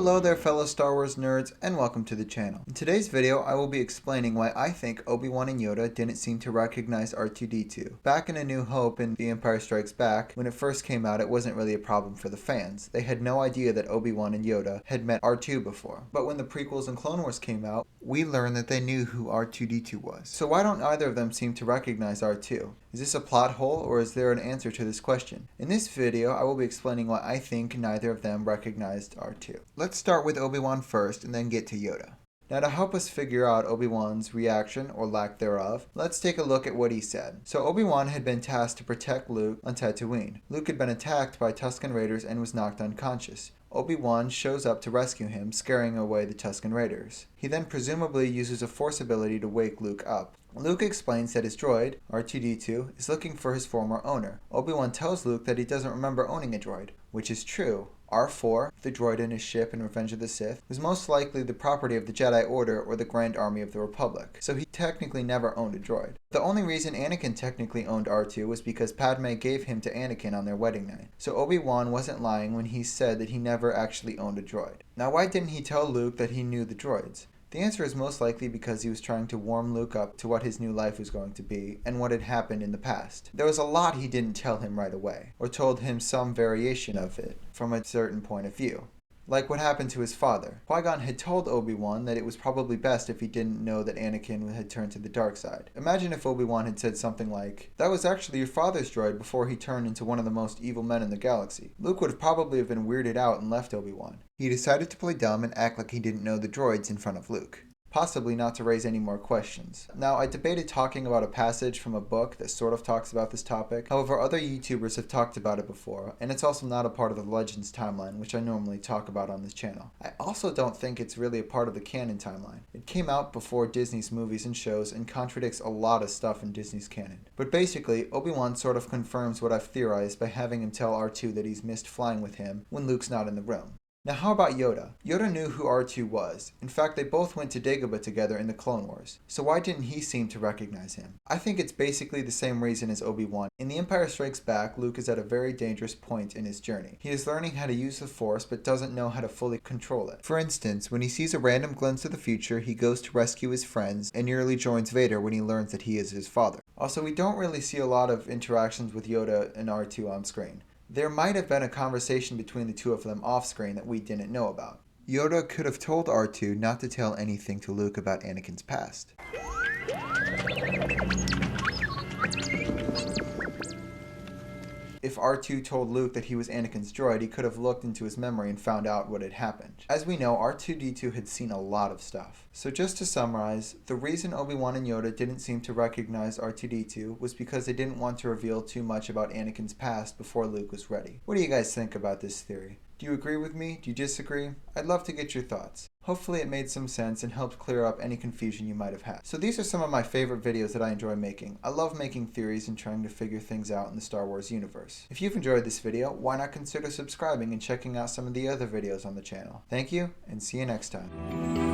Hello there fellow Star Wars nerds, and welcome to the channel. In today's video, I will be explaining why I think Obi-Wan and Yoda didn't seem to recognize R2-D2. Back in A New Hope and The Empire Strikes Back, when it first came out, it wasn't really a problem for the fans. They had no idea that Obi-Wan and Yoda had met R2 before. But when the prequels and Clone Wars came out, we learned that they knew who R2-D2 was. So why don't either of them seem to recognize R2? Is this a plot hole, or is there an answer to this question? In this video, I will be explaining why I think neither of them recognized R2. Let's start with Obi-Wan first and then get to Yoda. Now, to help us figure out Obi-Wan's reaction, or lack thereof, let's take a look at what he said. So Obi-Wan had been tasked to protect Luke on Tatooine. Luke had been attacked by Tusken Raiders and was knocked unconscious. Obi-Wan shows up to rescue him, scaring away the Tusken Raiders. He then presumably uses a Force ability to wake Luke up. Luke explains that his droid, R2-D2, is looking for his former owner. Obi-Wan tells Luke that he doesn't remember owning a droid, which is true. R4, the droid in his ship in Revenge of the Sith, was most likely the property of the Jedi Order or the Grand Army of the Republic, so he technically never owned a droid. The only reason Anakin technically owned R2 was because Padme gave him to Anakin on their wedding night, so Obi-Wan wasn't lying when he said that he never actually owned a droid. Now, why didn't he tell Luke that he knew the droids? The answer is most likely because he was trying to warm Luke up to what his new life was going to be and what had happened in the past. There was a lot he didn't tell him right away, or told him some variation of it from a certain point of view. Like what happened to his father. Qui-Gon had told Obi-Wan that it was probably best if he didn't know that Anakin had turned to the dark side. Imagine if Obi-Wan had said something like, "That was actually your father's droid before he turned into one of the most evil men in the galaxy." Luke would probably have been weirded out and left Obi-Wan. He decided to play dumb and act like he didn't know the droids in front of Luke. Possibly not to raise any more questions. Now, I debated talking about a passage from a book that sort of talks about this topic. However, other YouTubers have talked about it before, and it's also not a part of the Legends timeline, which I normally talk about on this channel. I also don't think it's really a part of the canon timeline. It came out before Disney's movies and shows and contradicts a lot of stuff in Disney's canon. But basically, Obi-Wan sort of confirms what I've theorized by having him tell R2 that he's missed flying with him when Luke's not in the room. Now, how about Yoda? Yoda knew who R2 was. In fact, they both went to Dagobah together in the Clone Wars. So why didn't he seem to recognize him? I think it's basically the same reason as Obi-Wan. In The Empire Strikes Back, Luke is at a very dangerous point in his journey. He is learning how to use the Force, but doesn't know how to fully control it. For instance, when he sees a random glimpse of the future, he goes to rescue his friends and nearly joins Vader when he learns that he is his father. Also, we don't really see a lot of interactions with Yoda and R2 on screen. There might have been a conversation between the two of them off screen that we didn't know about. Yoda could have told R2 not to tell anything to Luke about Anakin's past. If R2 told Luke that he was Anakin's droid, he could have looked into his memory and found out what had happened. As we know, R2-D2 had seen a lot of stuff. So just to summarize, the reason Obi-Wan and Yoda didn't seem to recognize R2-D2 was because they didn't want to reveal too much about Anakin's past before Luke was ready. What do you guys think about this theory? Do you agree with me? Do you disagree? I'd love to get your thoughts. Hopefully it made some sense and helped clear up any confusion you might have had. So these are some of my favorite videos that I enjoy making. I love making theories and trying to figure things out in the Star Wars universe. If you've enjoyed this video, why not consider subscribing and checking out some of the other videos on the channel. Thank you, and see you next time.